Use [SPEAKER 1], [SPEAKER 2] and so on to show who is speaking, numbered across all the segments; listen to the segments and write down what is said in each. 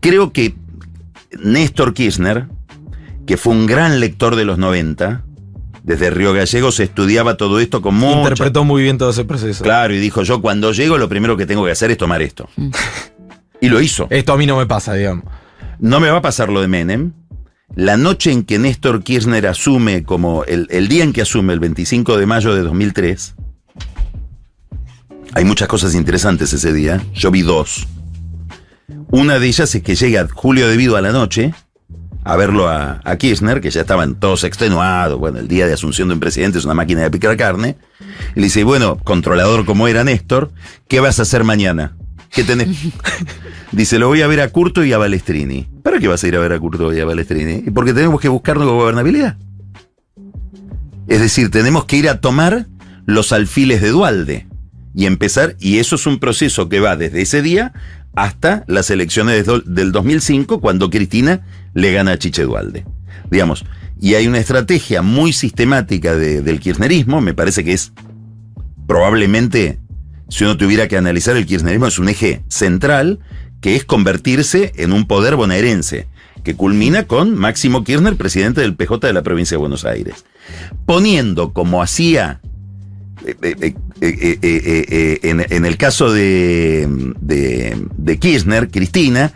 [SPEAKER 1] Creo que Néstor Kirchner, que fue un gran lector de los 90, desde Río Gallegos estudiaba todo esto con mucha...
[SPEAKER 2] Interpretó muy bien todo ese proceso.
[SPEAKER 1] Claro, y dijo, yo cuando llego lo primero que tengo que hacer es tomar esto. Y lo hizo.
[SPEAKER 2] Esto a mí no me pasa, digamos.
[SPEAKER 1] No me va a pasar lo de Menem. La noche en que Néstor Kirchner asume, como el día en que asume, el 25 de mayo de 2003, hay muchas cosas interesantes ese día. Yo vi dos. Una de ellas es que llega Julio De Vido a la noche a verlo a Kirchner, que ya estaban todos extenuados. Bueno, el día de asunción de un presidente es una máquina de picar carne. Y le dice, bueno, controlador como era Néstor, ¿qué vas a hacer mañana? ¿Qué tenés? Dice, lo voy a ver a Curto y a Balestrini. ¿Para qué vas a ir a ver a Curto y a Balestrini? Porque tenemos que buscar nueva gobernabilidad. Es decir, tenemos que ir a tomar los alfiles de Duhalde y empezar, y eso es un proceso que va desde ese día hasta las elecciones del 2005, cuando Cristina le gana a Chiche Duhalde. Digamos, y hay una estrategia muy sistemática del kirchnerismo, me parece que es probablemente, si uno tuviera que analizar el kirchnerismo, es un eje central, que es convertirse en un poder bonaerense, que culmina con Máximo Kirchner, presidente del PJ de la provincia de Buenos Aires, poniendo, como hacía en el caso de Kirchner, Cristina,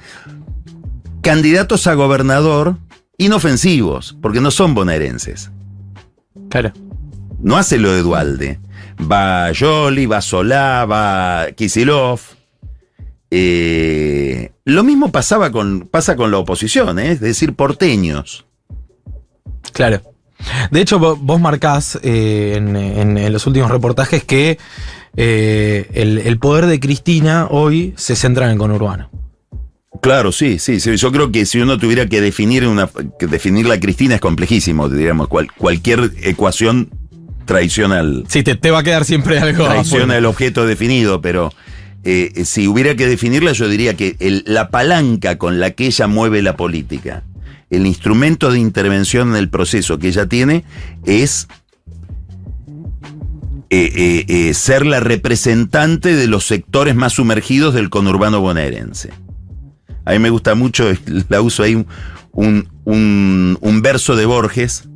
[SPEAKER 1] candidatos a gobernador inofensivos, porque no son bonaerenses.
[SPEAKER 2] Claro.
[SPEAKER 1] No hace lo de Duhalde. Va Yoli, va Solá, va Kicillof. Lo mismo pasa con la oposición, es decir, porteños.
[SPEAKER 2] Claro. De hecho, vos marcás en los últimos reportajes que el poder de Cristina hoy se centra en el conurbano.
[SPEAKER 1] Claro, sí. Yo creo que si uno tuviera que definir la Cristina es complejísimo, digamos, cualquier ecuación traiciona
[SPEAKER 2] Sí, te va a quedar siempre algo.
[SPEAKER 1] Traiciona el objeto definido, pero si hubiera que definirla, yo diría que la palanca con la que ella mueve la política, el instrumento de intervención en el proceso que ella tiene es ser la representante de los sectores más sumergidos del conurbano bonaerense. A mí me gusta mucho, la uso ahí, un verso de Borges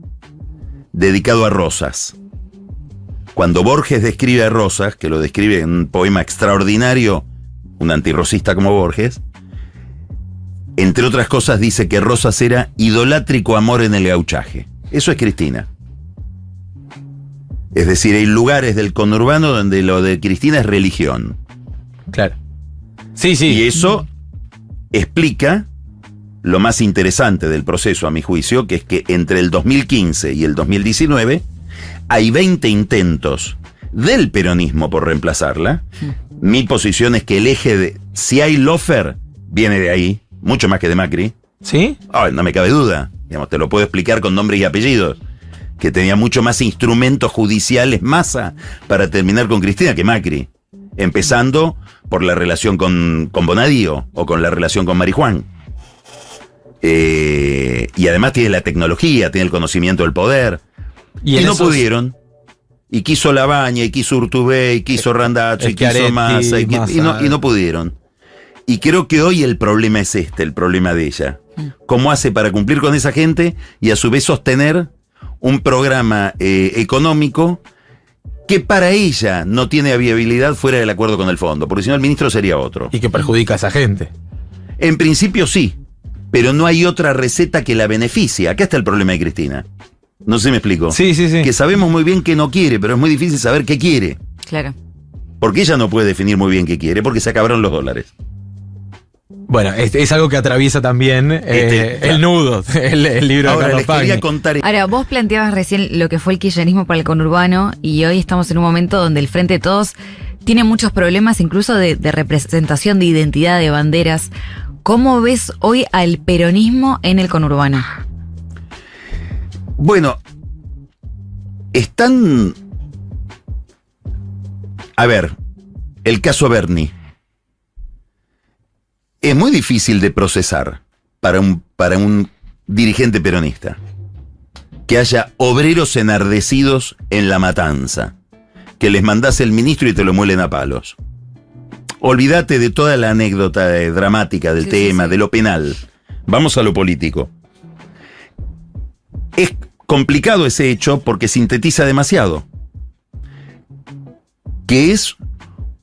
[SPEAKER 1] dedicado a Rosas. Cuando Borges describe a Rosas, que lo describe en un poema extraordinario, un antirrosista como Borges, entre otras cosas dice que Rosas era idolátrico amor en el gauchaje. Eso es Cristina. Es decir, hay lugares del conurbano donde lo de Cristina es religión.
[SPEAKER 2] Claro. Sí.
[SPEAKER 1] Y eso explica lo más interesante del proceso, a mi juicio, que es que entre el 2015 y el 2019 hay 20 intentos del peronismo por reemplazarla. Mi posición es que el eje de... Si hay lofer, viene de ahí, mucho más que de Macri.
[SPEAKER 2] ¿Sí?
[SPEAKER 1] No me cabe duda. Digamos, te lo puedo explicar con nombres y apellidos. Que tenía mucho más instrumentos judiciales, Massa, para terminar con Cristina que Macri. Empezando por la relación con Bonadío o con la relación con Marijuán. Y además tiene la tecnología, tiene el conocimiento del poder. Y no pudieron. Y quiso Labaña, y quiso Urtubey, y quiso Randazzo, y quiso Massa, y no pudieron. Y creo que hoy el problema es el problema de ella. ¿Cómo hace para cumplir con esa gente y a su vez sostener un programa económico que para ella no tiene viabilidad fuera del acuerdo con el fondo? Porque si no el ministro sería otro.
[SPEAKER 2] Y que perjudica a esa gente.
[SPEAKER 1] En principio sí, pero no hay otra receta que la beneficie. Acá está el problema de Cristina. No sé si me explico.
[SPEAKER 2] Sí.
[SPEAKER 1] Que sabemos muy bien que no quiere, pero es muy difícil saber qué quiere.
[SPEAKER 3] Claro.
[SPEAKER 1] Porque ella no puede definir muy bien qué quiere, porque se acabaron los dólares.
[SPEAKER 2] Bueno, es algo que atraviesa también el nudo, el libro
[SPEAKER 1] Ahora,
[SPEAKER 2] de Carlos Pagni.
[SPEAKER 1] quería contar...
[SPEAKER 3] Ahora, vos planteabas recién lo que fue el kirchnerismo para el conurbano y hoy estamos en un momento donde el Frente de Todos tiene muchos problemas, incluso de representación, de identidad, de banderas. ¿Cómo ves hoy al peronismo en el conurbano?
[SPEAKER 1] Bueno, están... A ver, el caso Berni. Es muy difícil de procesar para un dirigente peronista. Que haya obreros enardecidos en la matanza. Que les mandás el ministro y te lo muelen a palos. Olvídate de toda la anécdota dramática del tema, de lo penal. Vamos a lo político. Es complicado ese hecho porque sintetiza demasiado. Que es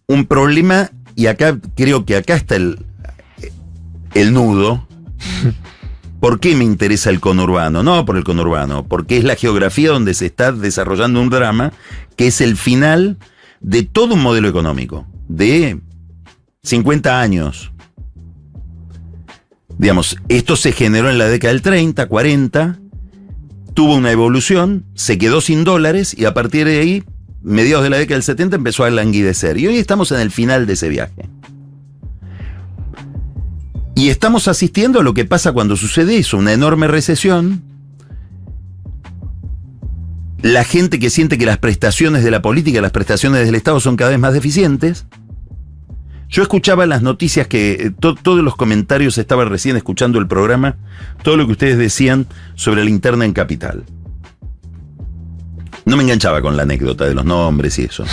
[SPEAKER 1] un problema, y acá creo que acá está el nudo. ¿Por qué me interesa el conurbano? No por el conurbano, porque es la geografía donde se está desarrollando un drama que es el final de todo un modelo económico, de 50 años. Digamos, esto se generó en la década del 30, 40, tuvo una evolución, se quedó sin dólares y a partir de ahí, mediados de la década del 70, empezó a languidecer. Y hoy estamos en el final de ese viaje. Y estamos asistiendo a lo que pasa cuando sucede eso, una enorme recesión. La gente que siente que las prestaciones de la política, las prestaciones del Estado son cada vez más deficientes. Yo escuchaba las noticias que todos los comentarios, estaba recién escuchando el programa, todo lo que ustedes decían sobre la interna en Capital. No me enganchaba con la anécdota de los nombres y eso.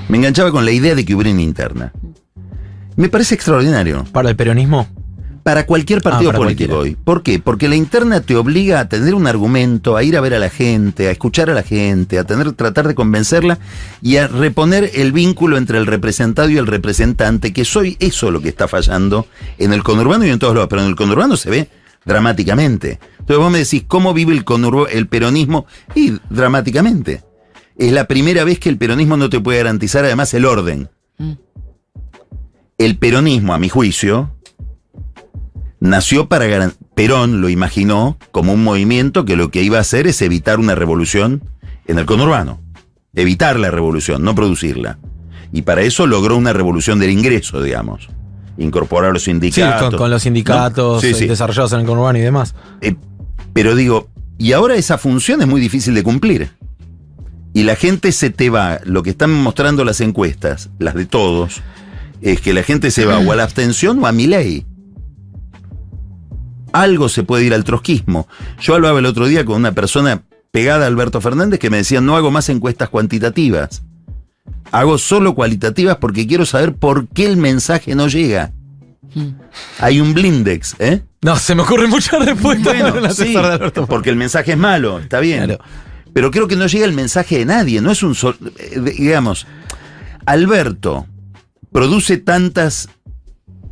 [SPEAKER 1] Me enganchaba con la idea de que hubiera una interna. Me parece extraordinario.
[SPEAKER 2] ¿Para el peronismo?
[SPEAKER 1] Para cualquier partido político hoy. ¿Por qué? Porque la interna te obliga a tener un argumento, a ir a ver a la gente, a escuchar a la gente, a tratar de convencerla y a reponer el vínculo entre el representado y el representante, que soy eso lo que está fallando en el conurbano y en todos lados. Pero en el conurbano se ve dramáticamente. Entonces vos me decís, ¿cómo vive el peronismo? Y dramáticamente. Es la primera vez que el peronismo no te puede garantizar además el orden. El peronismo, a mi juicio, nació para garantizar. Perón lo imaginó como un movimiento que lo que iba a hacer es evitar una revolución en el conurbano. Evitar la revolución, no producirla. Y para eso logró una revolución del ingreso, digamos. Incorporar los sindicatos.
[SPEAKER 2] Sí, con los sindicatos, ¿no? Sí. Desarrollados en el conurbano y demás.
[SPEAKER 1] Pero digo, y ahora esa función es muy difícil de cumplir. Y la gente se te va, lo que están mostrando las encuestas, las de todos, es que la gente se va o a la abstención o a Milei. Algo se puede ir al trotskismo. Yo hablaba el otro día con una persona pegada a Alberto Fernández que me decía, no hago más encuestas cuantitativas. Hago solo cualitativas porque quiero saber por qué el mensaje no llega. Hay un blindex, ¿eh?
[SPEAKER 2] No, se me ocurren muchas respuestas.
[SPEAKER 1] Bueno, sí, porque el mensaje es malo, está bien. Claro. Pero creo que no llega el mensaje de nadie, no es un solo... digamos, Alberto produce tantas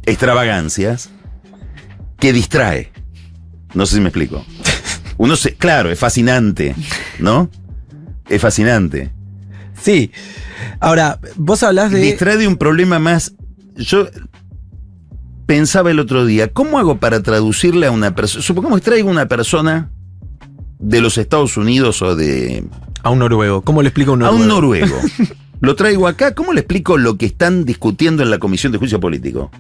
[SPEAKER 1] extravagancias que distrae. No sé si me explico. Claro, es fascinante, ¿no? Es fascinante.
[SPEAKER 2] Sí. Ahora, vos hablás de...
[SPEAKER 1] Distrae de un problema más... Yo pensaba el otro día, ¿cómo hago para traducirle a una persona? Supongamos que traigo una persona de los Estados Unidos o de...
[SPEAKER 2] A un noruego. ¿Cómo le explico a un noruego?
[SPEAKER 1] A un noruego. Lo traigo acá, ¿cómo le explico lo que están discutiendo en la Comisión de Juicio Político?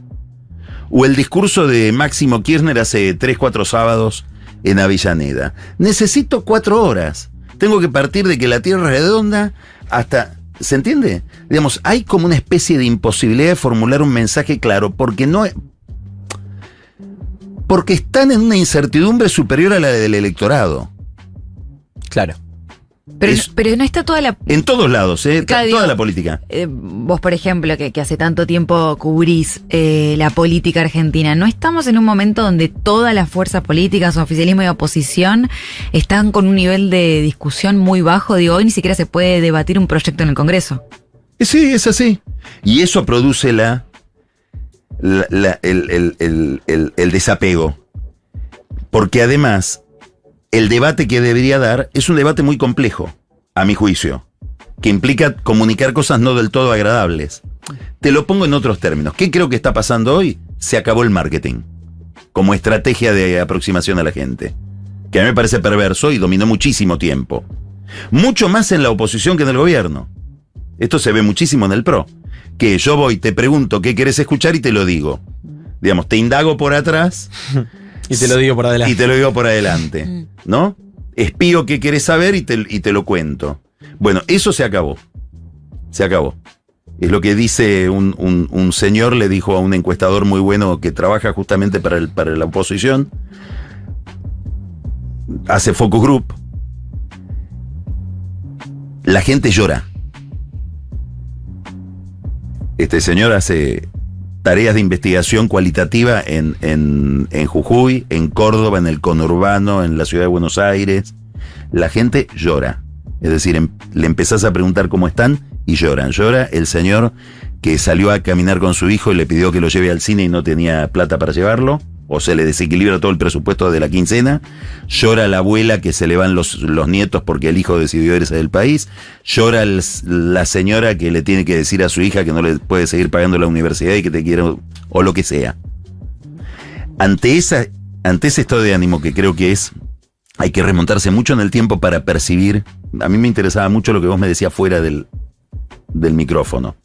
[SPEAKER 1] O el discurso de Máximo Kirchner hace 3-4 sábados en Avellaneda. Necesito 4 horas. Tengo que partir de que la Tierra es redonda hasta... ¿Se entiende? Digamos, hay como una especie de imposibilidad de formular un mensaje claro porque no... Porque están en una incertidumbre superior a la del electorado.
[SPEAKER 2] Claro.
[SPEAKER 3] Pero no está toda la...
[SPEAKER 1] En todos lados, toda la política.
[SPEAKER 3] Vos, por ejemplo, que hace tanto tiempo cubrís la política argentina, ¿no estamos en un momento donde todas las fuerzas políticas, oficialismo y oposición, están con un nivel de discusión muy bajo? Digo, hoy ni siquiera se puede debatir un proyecto en el Congreso.
[SPEAKER 1] Sí, es así. Y eso produce el desapego. Porque además... El debate que debería dar es un debate muy complejo, a mi juicio, que implica comunicar cosas no del todo agradables. Te lo pongo en otros términos. ¿Qué creo que está pasando hoy? Se acabó el marketing como estrategia de aproximación a la gente, que a mí me parece perverso y dominó muchísimo tiempo. Mucho más en la oposición que en el gobierno. Esto se ve muchísimo en el PRO. Que yo voy, te pregunto qué querés escuchar y te lo digo. Digamos, te indago por atrás...
[SPEAKER 2] Y te lo digo por adelante.
[SPEAKER 1] Y te lo digo por adelante, ¿no? Espío qué querés saber y te lo cuento. Bueno, eso se acabó. Se acabó. Es lo que dice un señor, le dijo a un encuestador muy bueno que trabaja justamente para la oposición. Hace focus group. La gente llora. Este señor hace tareas de investigación cualitativa en Jujuy, en Córdoba, en el conurbano, en la ciudad de Buenos Aires. La gente llora. Es decir, le empezás a preguntar cómo están y lloran. Llora el señor que salió a caminar con su hijo y le pidió que lo lleve al cine y no tenía plata para llevarlo, o se le desequilibra todo el presupuesto de la quincena. Llora la abuela que se le van los nietos porque el hijo decidió irse del país. Llora la señora que le tiene que decir a su hija que no le puede seguir pagando la universidad y que te quiere, o lo que sea. Ante ese estado de ánimo, que creo que hay que remontarse mucho en el tiempo para percibir. A mí me interesaba mucho lo que vos me decías fuera del micrófono.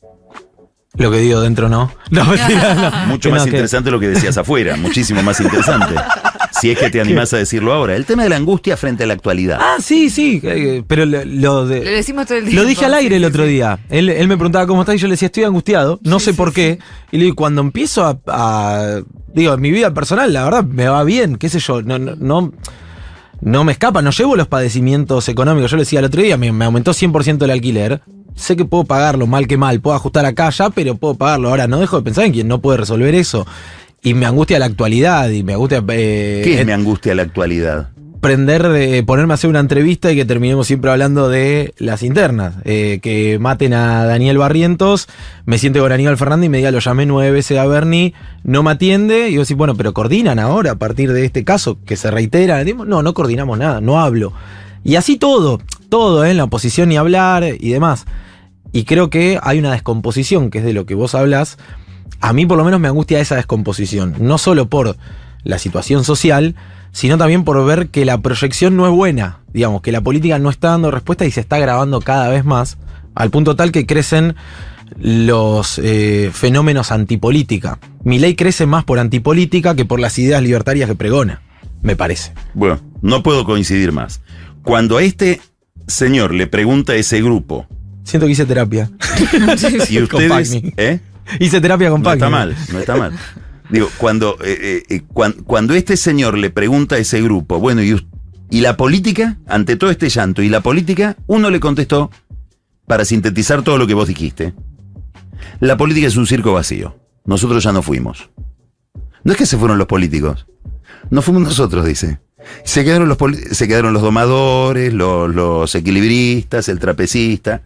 [SPEAKER 2] Lo que digo dentro no. No, no.
[SPEAKER 1] Mucho más interesante lo que decías afuera, muchísimo más interesante. Si es que te animás a decirlo ahora. El tema de la angustia frente a la actualidad.
[SPEAKER 2] Ah, sí, pero lo
[SPEAKER 3] decimos todo el tiempo.
[SPEAKER 2] Lo dije al aire el otro día. Él me preguntaba cómo está y yo le decía, estoy angustiado, no sé por qué. Y le digo, cuando empiezo digo, en mi vida personal, la verdad, me va bien, qué sé yo, no me escapa, no llevo los padecimientos económicos. Yo le decía el otro día, me aumentó 100% el alquiler. Sé que puedo pagarlo mal que mal, puedo ajustar acá ya, pero puedo pagarlo. Ahora no dejo de pensar en quien no puede resolver eso. Y me angustia la actualidad y me angustia...
[SPEAKER 1] ¿Qué me angustia la actualidad?
[SPEAKER 2] Ponerme a hacer una entrevista y que terminemos siempre hablando de las internas. Que maten a Daniel Barrientos, me siento con Aníbal Fernández y me diga, lo llamé 9 veces a Bernie, no me atiende. Y yo decía, bueno, pero coordinan ahora a partir de este caso que se reitera. No coordinamos nada, no hablo. Y así todo, en la oposición ni hablar y demás. Y creo que hay una descomposición, que es de lo que vos hablas. A mí por lo menos me angustia esa descomposición. No solo por la situación social, sino también por ver que la proyección no es buena. Digamos, que la política no está dando respuesta y se está agravando cada vez más, al punto tal que crecen los fenómenos antipolítica. Milei crece más por antipolítica que por las ideas libertarias que pregona, me parece.
[SPEAKER 1] Bueno, no puedo coincidir más. Cuando a este señor le pregunta a ese grupo...
[SPEAKER 2] Siento que hice terapia.
[SPEAKER 1] Y ustedes...
[SPEAKER 2] Hice terapia con Paqui.
[SPEAKER 1] No está mal. Digo, cuando este señor le pregunta a ese grupo, bueno, ¿y la política? Ante todo este llanto, ¿y la política? Uno le contestó, para sintetizar todo lo que vos dijiste, la política es un circo vacío. Nosotros ya no fuimos. No es que se fueron los políticos. No fuimos nosotros, dice. Se quedaron los domadores, los equilibristas, el trapecista,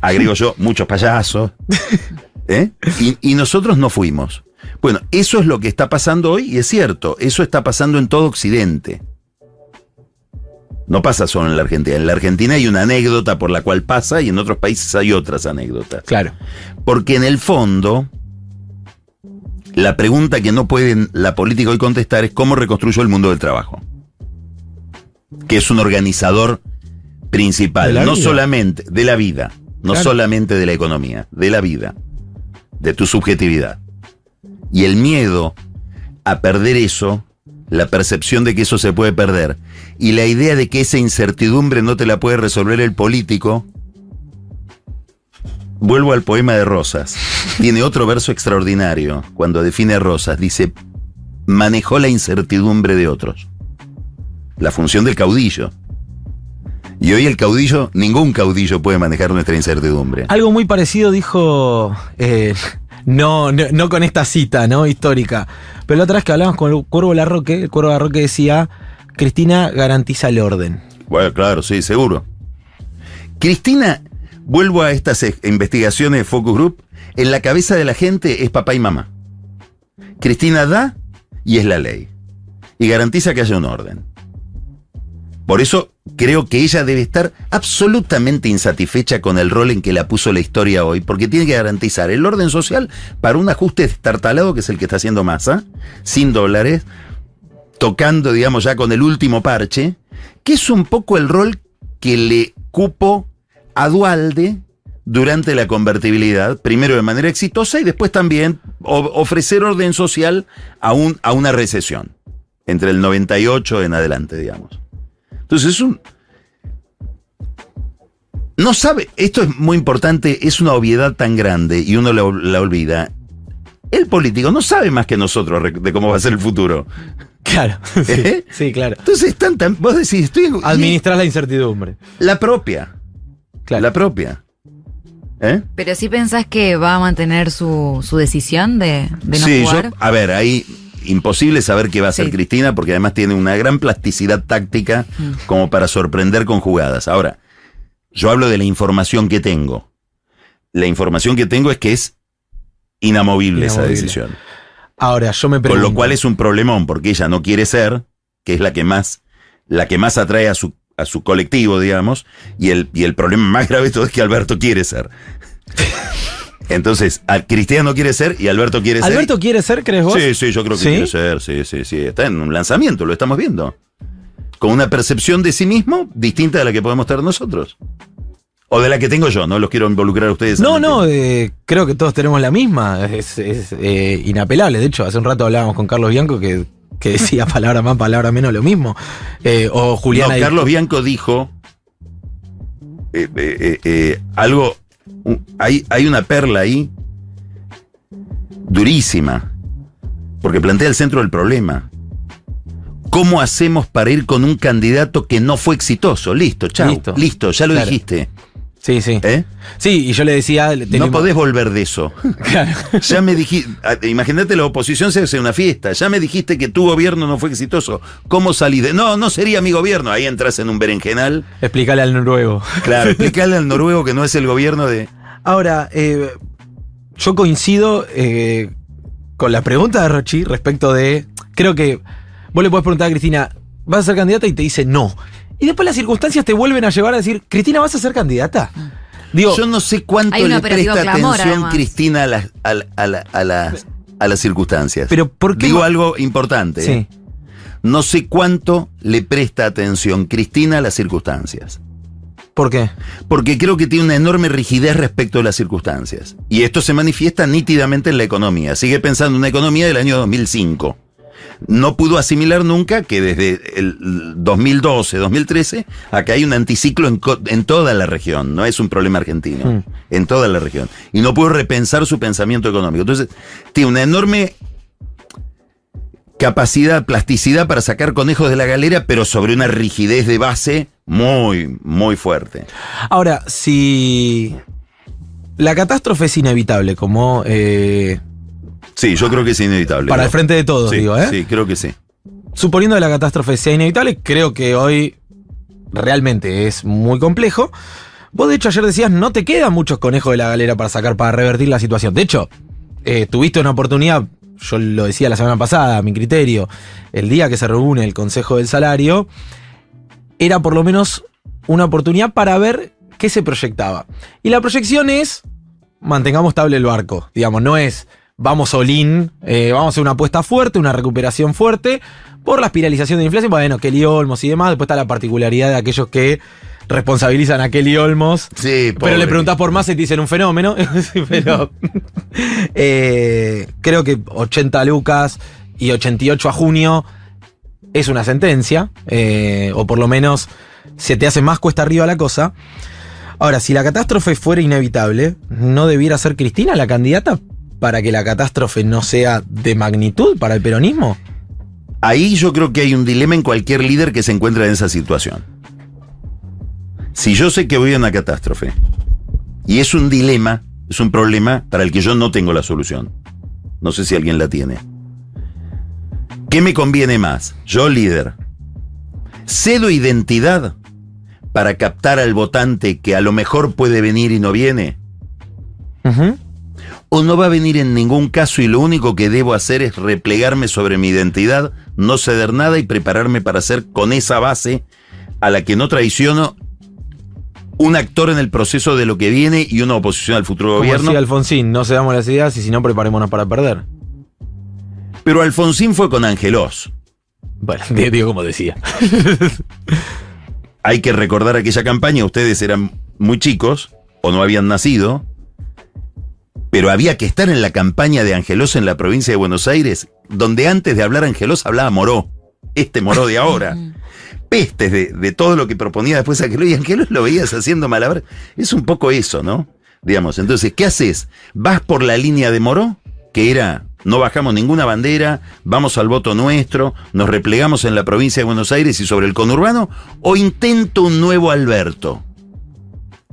[SPEAKER 1] agrego yo, muchos payasos. Y nosotros no fuimos. Bueno, eso es lo que está pasando hoy y es cierto, eso está pasando en todo Occidente. No pasa solo en la Argentina. En la Argentina hay una anécdota por la cual pasa y en otros países hay otras anécdotas.
[SPEAKER 2] Claro.
[SPEAKER 1] Porque en el fondo, la pregunta que no puede la política hoy contestar es cómo reconstruyó el mundo del trabajo. Que es un organizador principal, no solamente de la vida, no solamente de la economía, de la vida, de tu subjetividad. Y el miedo a perder eso, la percepción de que eso se puede perder, y la idea de que esa incertidumbre no te la puede resolver el político. Vuelvo al poema de Rosas. Tiene otro verso extraordinario cuando define a Rosas. Dice, manejó la incertidumbre de otros. La función del caudillo. Y hoy el caudillo, ningún caudillo puede manejar nuestra incertidumbre.
[SPEAKER 2] Algo muy parecido dijo, no con esta cita, ¿no? Histórica. Pero la otra vez que hablamos con el Cuervo Larroque decía, Cristina garantiza el orden.
[SPEAKER 1] Bueno, claro, sí, seguro. Cristina, vuelvo a estas investigaciones de Focus Group, en la cabeza de la gente es papá y mamá. Cristina da y es la ley. Y garantiza que haya un orden. Por eso creo que ella debe estar absolutamente insatisfecha con el rol en que la puso la historia hoy, porque tiene que garantizar el orden social para un ajuste destartalado que es el que está haciendo Massa, sin dólares, tocando, digamos, ya con el último parche, que es un poco el rol que le cupo a Duhalde durante la convertibilidad, primero de manera exitosa y después también ofrecer orden social a una recesión, entre el 98 en adelante, digamos. Entonces no sabe, esto es muy importante, es una obviedad tan grande y uno la olvida. El político no sabe más que nosotros de cómo va a ser el futuro.
[SPEAKER 2] Claro, sí, claro.
[SPEAKER 1] Entonces vos decís,
[SPEAKER 2] administrar la incertidumbre.
[SPEAKER 1] La propia.
[SPEAKER 2] Claro.
[SPEAKER 1] La propia.
[SPEAKER 3] Pero sí pensás que va a mantener su decisión de no jugar.
[SPEAKER 1] A ver, ahí imposible saber qué va a hacer
[SPEAKER 3] Sí.
[SPEAKER 1] Cristina, porque además tiene una gran plasticidad táctica como para sorprender con jugadas. Ahora, yo hablo de la información que tengo. La información que tengo es que es inamovible esa decisión.
[SPEAKER 2] Ahora, yo me pregunto.
[SPEAKER 1] Con lo cual es un problemón, porque ella no quiere ser, que es la que más atrae a su colectivo, digamos, y el problema más grave de todo es que Alberto quiere ser. Entonces, Cristina no quiere ser y Alberto quiere ser.
[SPEAKER 2] ¿Alberto quiere ser, crees vos?
[SPEAKER 1] Sí, yo creo que quiere ser, sí. Está en un lanzamiento, lo estamos viendo. Con una percepción de sí mismo distinta de la que podemos tener nosotros. O de la que tengo yo, no los quiero involucrar a ustedes.
[SPEAKER 2] No, creo que todos tenemos la misma. Es inapelable. De hecho, hace un rato hablábamos con Carlos Bianco que decía palabra más, palabra menos lo mismo. O Juliana.
[SPEAKER 1] No, Carlos Bianco dijo algo. Hay una perla ahí durísima, porque plantea el centro del problema. ¿Cómo hacemos para ir con un candidato que no fue exitoso? Listo, chao. Listo, ya lo dijiste.
[SPEAKER 2] Sí. Sí, y yo le decía.
[SPEAKER 1] No podés volver de eso.
[SPEAKER 2] Claro.
[SPEAKER 1] Ya me dijiste. Imagínate, la oposición se hace una fiesta. Ya me dijiste que tu gobierno no fue exitoso. ¿Cómo salís de.? No sería mi gobierno. Ahí entras en un berenjenal.
[SPEAKER 2] Explícale al noruego.
[SPEAKER 1] Claro, explícale al noruego que no es el gobierno de.
[SPEAKER 2] Ahora, yo coincido con la pregunta de Rochi respecto de. Creo que vos le podés preguntar a Cristina, ¿vas a ser candidata? Y te dice no. Y después las circunstancias te vuelven a llevar a decir, Cristina, ¿vas a ser candidata?
[SPEAKER 1] Digo, yo no sé cuánto le presta atención Cristina a las circunstancias.
[SPEAKER 2] Pero ¿por qué?
[SPEAKER 1] Digo algo importante.
[SPEAKER 2] Sí.
[SPEAKER 1] No sé cuánto le presta atención Cristina a las circunstancias.
[SPEAKER 2] ¿Por qué?
[SPEAKER 1] Porque creo que tiene una enorme rigidez respecto de las circunstancias. Y esto se manifiesta nítidamente en la economía. Sigue pensando en una economía del año 2005. No pudo asimilar nunca que desde el 2012, 2013, acá hay un anticiclo en toda la región. No es un problema argentino. En toda la región. Y no pudo repensar su pensamiento económico. Entonces, tiene una enorme capacidad, plasticidad para sacar conejos de la galera, pero sobre una rigidez de base muy, muy fuerte.
[SPEAKER 2] Ahora, si la catástrofe es inevitable, como...
[SPEAKER 1] sí, yo creo que es inevitable.
[SPEAKER 2] Para el frente de todos,
[SPEAKER 1] sí,
[SPEAKER 2] digo, ¿eh?
[SPEAKER 1] Sí, creo que sí.
[SPEAKER 2] Suponiendo que la catástrofe sea inevitable, creo que hoy realmente es muy complejo. Vos, de hecho, ayer decías, no te quedan muchos conejos de la galera para sacar, para revertir la situación. De hecho, tuviste una oportunidad, yo lo decía la semana pasada, a mi criterio, el día que se reúne el Consejo del Salario, era por lo menos una oportunidad para ver qué se proyectaba. Y la proyección es, mantengamos estable el barco. Digamos, no es, vamos all-in, vamos a hacer una apuesta fuerte, una recuperación fuerte, por la espiralización de la inflación. Bueno, Kelly Olmos y demás. Después está la particularidad de aquellos que responsabilizan a Kelly Olmos.
[SPEAKER 1] Sí, pobre.
[SPEAKER 2] Pero le preguntás por más y te dicen un fenómeno. Pero creo que 80 lucas y 88 a junio es una sentencia. O por lo menos se te hace más cuesta arriba la cosa. Ahora, si la catástrofe fuera inevitable, ¿no debiera ser Cristina la candidata para que la catástrofe no sea de magnitud para el peronismo?
[SPEAKER 1] Ahí yo creo que hay un dilema en cualquier líder que se encuentra en esa situación. Si yo sé que voy a una catástrofe, y es un dilema, es un problema para el que yo no tengo la solución. No sé si alguien la tiene. ¿Qué me conviene más? Yo, líder, ¿cedo identidad para captar al votante que a lo mejor puede venir y no viene? ¿O no va a venir en ningún caso y lo único que debo hacer es replegarme sobre mi identidad, no ceder nada y prepararme para ser con esa base a la que no traiciono un actor en el proceso de lo que viene y una oposición al futuro
[SPEAKER 2] Como
[SPEAKER 1] gobierno?
[SPEAKER 2] decía Alfonsín, no cedamos las ideas y si no, preparémonos para perder.
[SPEAKER 1] Pero Alfonsín fue con Angelós.
[SPEAKER 2] Bueno, digo como decía.
[SPEAKER 1] Hay que recordar aquella campaña, ustedes eran muy chicos o no habían nacido, pero había que estar en la campaña de Angelós en la provincia de Buenos Aires, donde antes de hablar Angelós hablaba Moró, este Moró de ahora. Pestes de todo lo que proponía después Angelós, y Angelós lo veías haciendo malabar. Es un poco eso, ¿no? Digamos, entonces, ¿qué haces? ¿Vas por la línea de Moró? Que era, no bajamos ninguna bandera, vamos al voto nuestro, nos replegamos en la provincia de Buenos Aires y sobre el conurbano, o intento un nuevo Alberto.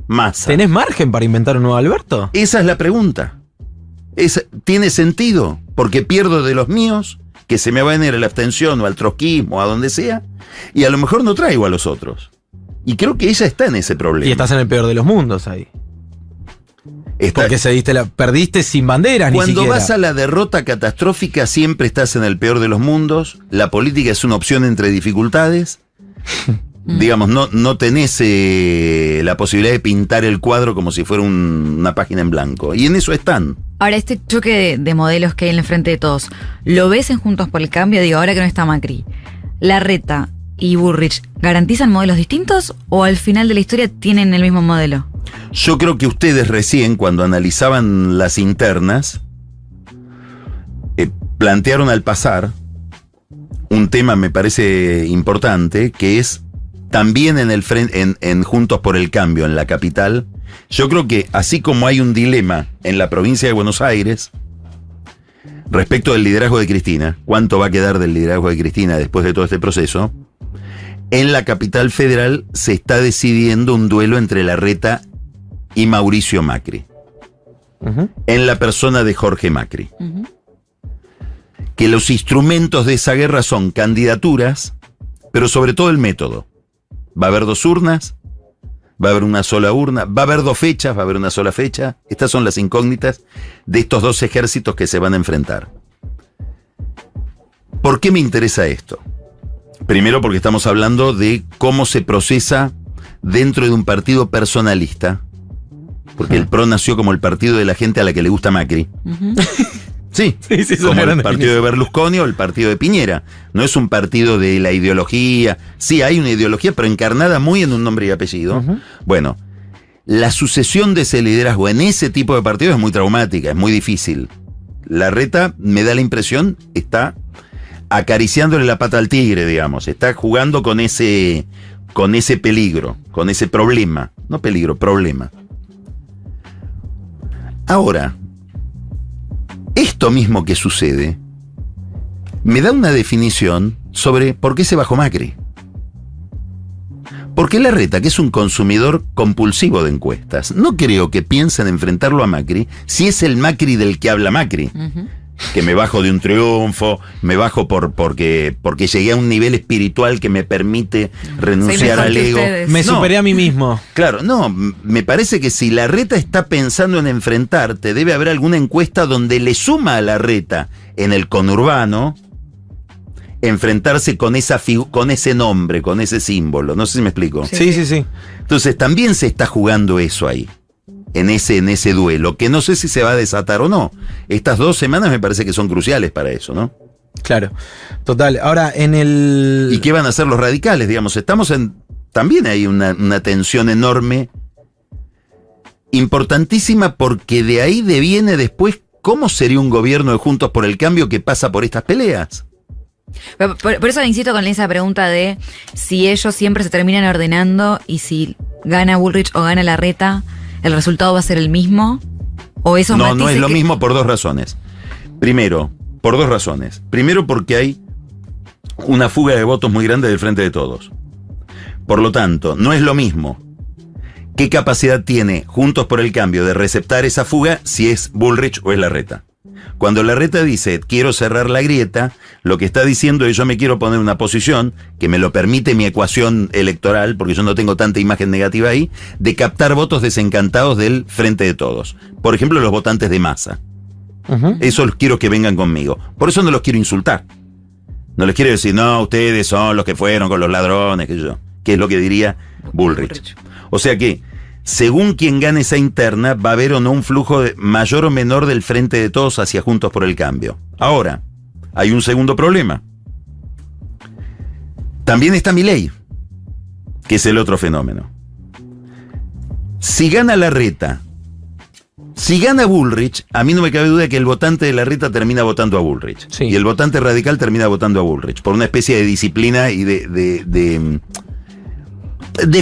[SPEAKER 1] Massa.
[SPEAKER 2] ¿Tenés margen para inventar un nuevo Alberto?
[SPEAKER 1] Esa es la pregunta. ¿Tiene sentido? Porque pierdo de los míos, que se me van a ir a la abstención o al trotskismo, a donde sea, y a lo mejor no traigo a los otros. Y creo que ella está en ese problema.
[SPEAKER 2] Y estás en el peor de los mundos ahí. Porque perdiste sin banderas, ni siquiera.
[SPEAKER 1] Cuando vas a la derrota catastrófica, siempre estás en el peor de los mundos. La política es una opción entre dificultades. Digamos, no tenés la posibilidad de pintar el cuadro como si fuera una página en blanco. Y en eso están.
[SPEAKER 3] Ahora, este choque de modelos que hay en el frente de todos, ¿lo ves en Juntos por el Cambio? Digo, ahora que no está Macri, Larreta y Bullrich, ¿garantizan modelos distintos o al final de la historia tienen el mismo modelo?
[SPEAKER 1] Yo creo que ustedes recién, cuando analizaban las internas, plantearon al pasar un tema, me parece importante, que es también en Juntos por el Cambio, en la capital. Yo creo que así como hay un dilema en la provincia de Buenos Aires respecto del liderazgo de Cristina, cuánto va a quedar del liderazgo de Cristina después de todo este proceso, en la capital federal se está decidiendo un duelo entre Larreta y Mauricio Macri, en la persona de Jorge Macri. Que los instrumentos de esa guerra son candidaturas, pero sobre todo el método. Va a haber 2 urnas, va a haber una sola urna, va a haber 2 fechas, va a haber una sola fecha. Estas son las incógnitas de estos 2 ejércitos que se van a enfrentar. ¿Por qué me interesa esto? Primero porque estamos hablando de cómo se procesa dentro de un partido personalista, porque el PRO nació como el partido de la gente a la que le gusta Macri. Sí, como el partido de Berlusconi o el partido de Piñera. No es un partido de la ideología. Sí, hay una ideología, pero encarnada muy en un nombre y apellido. Bueno, la sucesión de ese liderazgo en ese tipo de partidos es muy traumática, es muy difícil. Larreta, me da la impresión, está acariciándole la pata al tigre, digamos. Está jugando con ese peligro, con ese problema. No peligro, problema. Ahora, esto mismo que sucede me da una definición sobre por qué se bajó Macri. Porque Larreta, que es un consumidor compulsivo de encuestas, no creo que piense en enfrentarlo a Macri si es el Macri del que habla Macri. Que me bajo de un triunfo, me bajo porque llegué a un nivel espiritual que me permite renunciar al ego.
[SPEAKER 2] Me superé a mí mismo.
[SPEAKER 1] Claro, no, me parece que si Larreta está pensando en enfrentarte, debe haber alguna encuesta donde le suma a Larreta en el conurbano enfrentarse con ese nombre, con ese símbolo. No sé si me explico.
[SPEAKER 2] Sí.
[SPEAKER 1] Entonces también se está jugando eso ahí. En ese duelo, que no sé si se va a desatar o no. Estas 2 semanas me parece que son cruciales para eso, ¿no?
[SPEAKER 2] Claro, total. Ahora, ¿Y
[SPEAKER 1] qué van a hacer los radicales? Digamos, también hay una tensión enorme, importantísima, porque de ahí deviene después cómo sería un gobierno de Juntos por el Cambio que pasa por estas peleas.
[SPEAKER 3] Por eso insisto con esa pregunta de si ellos siempre se terminan ordenando y si gana Bullrich o gana Larreta, ¿el resultado va a ser el mismo? ¿O esos matices?
[SPEAKER 1] No es lo mismo por 2 razones. Primero, por 2 razones. Primero, porque hay una fuga de votos muy grande del Frente de Todos. Por lo tanto, no es lo mismo qué capacidad tiene Juntos por el Cambio de receptar esa fuga si es Bullrich o es Larreta. Cuando Larreta dice, quiero cerrar la grieta, lo que está diciendo es, yo me quiero poner una posición que me lo permite mi ecuación electoral, porque yo no tengo tanta imagen negativa ahí, de captar votos desencantados del Frente de Todos. Por ejemplo, los votantes de Massa. Eso los quiero que vengan conmigo. Por eso no los quiero insultar. No les quiero decir, no, ustedes son los que fueron con los ladrones, que es lo que diría Bullrich. O sea que, según quien gane esa interna, va a haber o no un flujo mayor o menor del Frente de Todos hacia Juntos por el Cambio. Ahora, hay un segundo problema. También está Milei, que es el otro fenómeno. Si gana Larreta, si gana Bullrich, a mí no me cabe duda que el votante de Larreta termina votando a Bullrich.
[SPEAKER 2] Sí.
[SPEAKER 1] Y el votante radical termina votando a Bullrich, por una especie de disciplina y de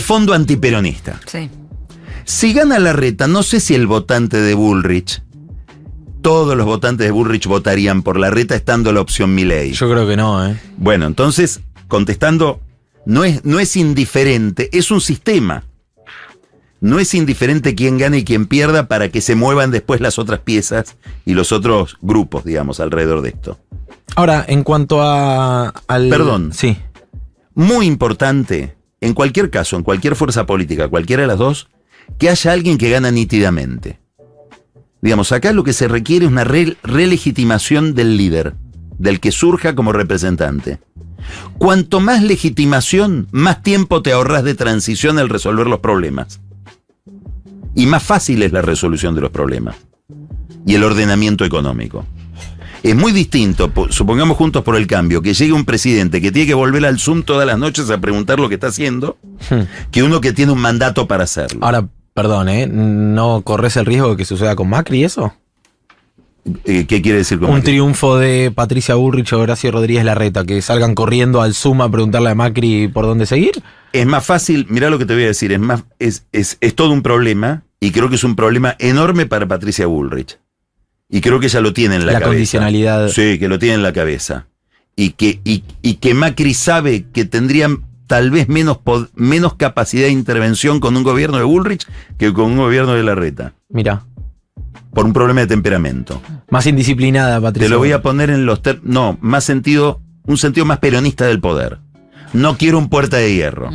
[SPEAKER 1] fondo antiperonista.
[SPEAKER 3] Sí.
[SPEAKER 1] Si gana Larreta, no sé si el votante de Bullrich, todos los votantes de Bullrich votarían por Larreta estando la opción Milei.
[SPEAKER 2] Yo creo que no, ¿eh?
[SPEAKER 1] Bueno, entonces, contestando, no es indiferente, es un sistema. no es indiferente quién gane y quién pierda para que se muevan después las otras piezas y los otros grupos, digamos, alrededor de esto.
[SPEAKER 2] Ahora, en cuanto al...
[SPEAKER 1] Perdón.
[SPEAKER 2] Sí.
[SPEAKER 1] Muy importante, en cualquier caso, en cualquier fuerza política, cualquiera de las dos, que haya alguien que gana nítidamente. Digamos, acá lo que se requiere es una relegitimación del líder, del que surja como representante. Cuanto más legitimación, más tiempo te ahorras de transición al resolver los problemas. Y más fácil es la resolución de los problemas. Y el ordenamiento económico. Es muy distinto, supongamos Juntos por el Cambio, que llegue un presidente que tiene que volver al Zoom todas las noches a preguntar lo que está haciendo, que uno que tiene un mandato para hacerlo.
[SPEAKER 2] Ahora, perdón, ¿no corres el riesgo de que suceda con Macri eso?
[SPEAKER 1] ¿Qué quiere decir con
[SPEAKER 2] Un
[SPEAKER 1] Macri?
[SPEAKER 2] triunfo de Patricia Bullrich o Horacio Rodríguez Larreta, que salgan corriendo al Zoom a preguntarle a Macri por dónde seguir.
[SPEAKER 1] Es más fácil, mirá lo que te voy a decir, es todo un problema, y creo que es un problema enorme para Patricia Bullrich. Y creo que ella lo tiene en la cabeza. La
[SPEAKER 2] condicionalidad.
[SPEAKER 1] Sí, que lo tiene en la cabeza. Y que Macri sabe que tendrían tal vez menos capacidad de intervención con un gobierno de Bullrich que con un gobierno de Larreta.
[SPEAKER 2] Mira.
[SPEAKER 1] Por un problema de temperamento.
[SPEAKER 2] Más indisciplinada, Patricia.
[SPEAKER 1] Te lo voy a poner en los no, un sentido más peronista del poder. No quiero un Puerta de Hierro.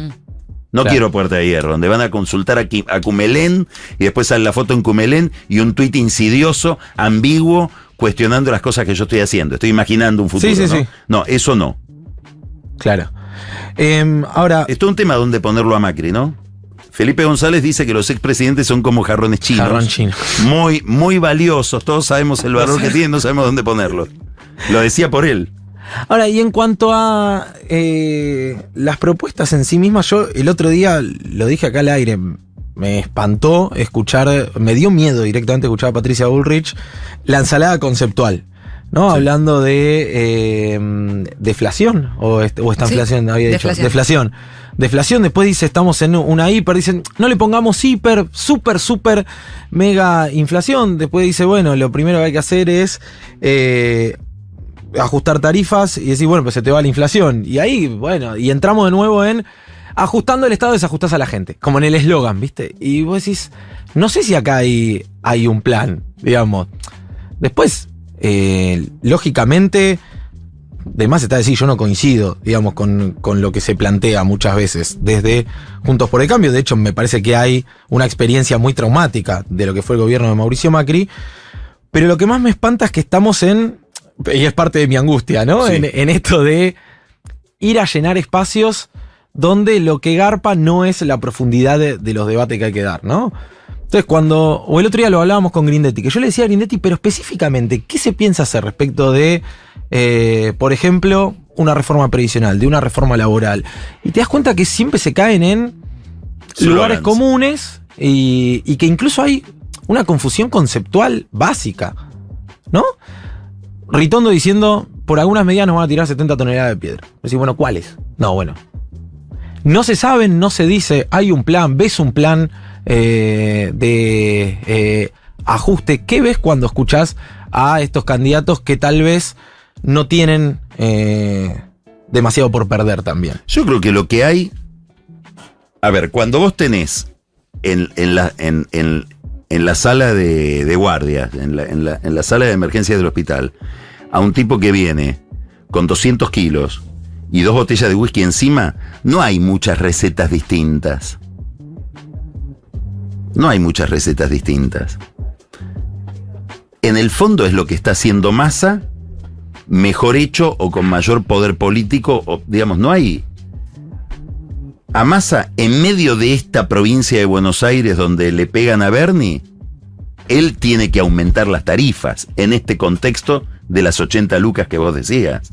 [SPEAKER 1] No quiero Puerta de Hierro, donde van a consultar a Cumelén y después sale la foto en Cumelén y un tuit insidioso, ambiguo, cuestionando las cosas que yo estoy haciendo. Estoy imaginando un futuro, ¿no? Sí. No, eso no.
[SPEAKER 2] Claro. Ahora...
[SPEAKER 1] Esto es un tema donde ponerlo a Macri, ¿no? Felipe González dice que los expresidentes son como jarrones chinos.
[SPEAKER 2] Jarrón chino.
[SPEAKER 1] Muy, muy valiosos. Todos sabemos el valor que tienen, no sabemos dónde ponerlos. Lo decía por él.
[SPEAKER 2] Ahora, y en cuanto a las propuestas en sí mismas, yo el otro día lo dije acá al aire, me espantó me dio miedo directamente escuchar a Patricia Bullrich la ensalada conceptual, ¿no? Sí. Hablando de deflación, o esta inflación, había dicho. Deflación, después dice, estamos en una hiper, dicen, no le pongamos hiper, super, mega inflación. Después dice, bueno, lo primero que hay que hacer es ajustar tarifas y decir, bueno, pues se te va la inflación. Y ahí, bueno, y entramos de nuevo en ajustando el Estado, desajustás a la gente, como en el eslogan, ¿viste? Y vos decís, no sé si acá hay un plan, digamos. Después, lógicamente, de más está decir, yo no coincido, digamos, con lo que se plantea muchas veces desde Juntos por el Cambio. De hecho, me parece que hay una experiencia muy traumática de lo que fue el gobierno de Mauricio Macri. Pero lo que más me espanta es que estamos y es parte de mi angustia, ¿no? Sí. En esto de ir a llenar espacios donde lo que garpa no es la profundidad de los debates que hay que dar, ¿no? Entonces o el otro día lo hablábamos con Grindetti, que yo le decía a Grindetti, pero específicamente, ¿qué se piensa hacer respecto de, por ejemplo, una reforma previsional, de una reforma laboral? Y te das cuenta que siempre se caen en lugares comunes y que incluso hay una confusión conceptual básica, ¿no? Ritondo diciendo, por algunas medidas nos van a tirar 70 toneladas de piedra. Decís, bueno, ¿cuáles? No, bueno. No se saben, no se dice, hay un plan, ves un plan de ajuste. ¿Qué ves cuando escuchás a estos candidatos que tal vez no tienen demasiado por perder también?
[SPEAKER 1] Yo creo que lo que hay... A ver, cuando vos tenés en la sala de guardia, en la sala de emergencias del hospital, a un tipo que viene con 200 kilos y 2 botellas de whisky encima, no hay muchas recetas distintas. No hay muchas recetas distintas. En el fondo es lo que está haciendo Massa, mejor hecho o con mayor poder político, o, digamos, no hay... A Massa, en medio de esta provincia de Buenos Aires donde le pegan a Bernie, él tiene que aumentar las tarifas en este contexto de las 80 lucas que vos decías.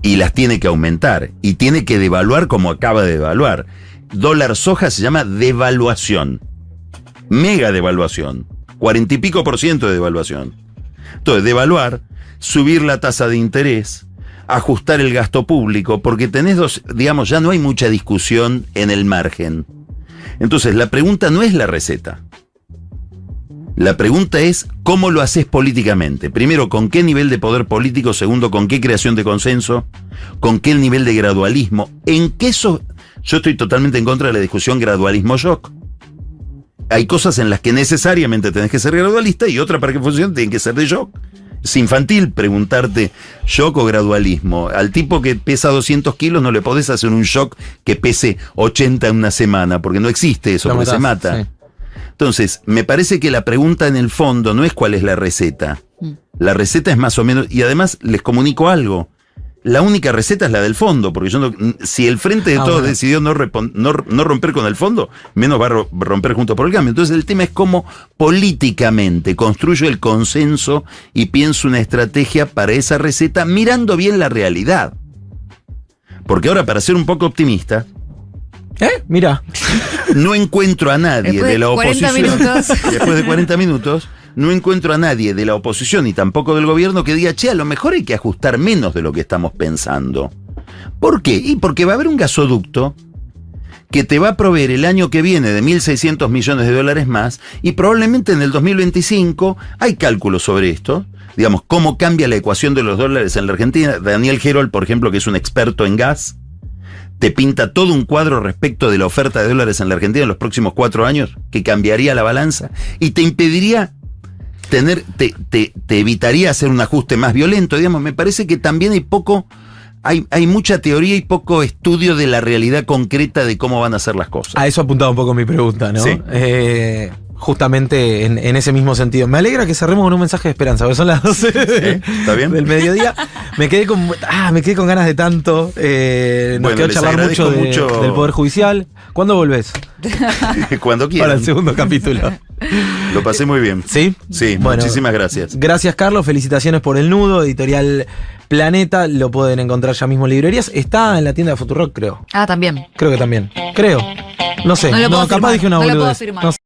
[SPEAKER 1] Y las tiene que aumentar. Y tiene que devaluar como acaba de devaluar. Dólar soja se llama devaluación. Mega devaluación. 40 y pico % de devaluación. Entonces, devaluar, subir la tasa de interés, ajustar el gasto público, porque tenés digamos, ya no hay mucha discusión en el margen. Entonces, la pregunta no es la receta. La pregunta es cómo lo haces políticamente. Primero, ¿con qué nivel de poder político? Segundo, ¿con qué creación de consenso? ¿Con qué nivel de gradualismo? Yo estoy totalmente en contra de la discusión gradualismo-shock. hay cosas en las que necesariamente tenés que ser gradualista y otra para que funcione tienen que ser de shock. Es infantil preguntarte shock o gradualismo. Al tipo que pesa 200 kilos no le podés hacer un shock que pese 80 en una semana, porque no existe eso, porque se mata. Sí. Entonces, me parece que la pregunta en el fondo no es cuál es la receta. La receta es más o menos, y además les comunico algo. La única receta es la del fondo, porque yo no, si el Frente de Todos decidió no romper con el fondo, menos va a romper junto por el cambio. Entonces el tema es cómo políticamente construyo el consenso y pienso una estrategia para esa receta mirando bien la realidad. Porque ahora, para ser un poco optimista,
[SPEAKER 2] mira,
[SPEAKER 1] no encuentro a nadie
[SPEAKER 3] después
[SPEAKER 1] de la oposición.
[SPEAKER 3] 40 minutos.
[SPEAKER 1] Después de 40 minutos. No encuentro a nadie de la oposición y tampoco del gobierno que diga, che, a lo mejor hay que ajustar menos de lo que estamos pensando. ¿Por qué? Y porque va a haber un gasoducto que te va a proveer el año que viene de 1.600 millones de dólares más y probablemente en el 2025 hay cálculos sobre esto. Digamos, cómo cambia la ecuación de los dólares en la Argentina. Daniel Gerold, por ejemplo, que es un experto en gas, te pinta todo un cuadro respecto de la oferta de dólares en la Argentina en los próximos 4 años que cambiaría la balanza y te impediría te evitaría hacer un ajuste más violento, digamos. Me parece que también hay mucha teoría y poco estudio de la realidad concreta de cómo van a ser las cosas.
[SPEAKER 2] A eso apuntaba un poco mi pregunta, ¿no?
[SPEAKER 1] Sí.
[SPEAKER 2] Justamente en ese mismo sentido. Me alegra que cerremos con un mensaje de esperanza, porque son las 12
[SPEAKER 1] ¿Está bien?
[SPEAKER 2] del mediodía. Me quedé con ganas de tanto. Nos quedó charlar mucho del Poder Judicial. ¿Cuándo volvés?
[SPEAKER 1] Cuando quieras.
[SPEAKER 2] Para el segundo capítulo.
[SPEAKER 1] Lo pasé muy bien.
[SPEAKER 2] ¿Sí?
[SPEAKER 1] Sí, bueno, muchísimas gracias.
[SPEAKER 2] Gracias, Carlos. Felicitaciones por el nudo. Editorial Planeta. Lo pueden encontrar ya mismo en librerías. Está en la tienda de Futurock, creo.
[SPEAKER 3] También.
[SPEAKER 2] Creo que también. Creo. No sé.
[SPEAKER 3] No lo puedo
[SPEAKER 2] capaz
[SPEAKER 3] afirmar,
[SPEAKER 2] dije una
[SPEAKER 3] no lo puedo
[SPEAKER 2] boludez.
[SPEAKER 3] afirmar.
[SPEAKER 2] No sé.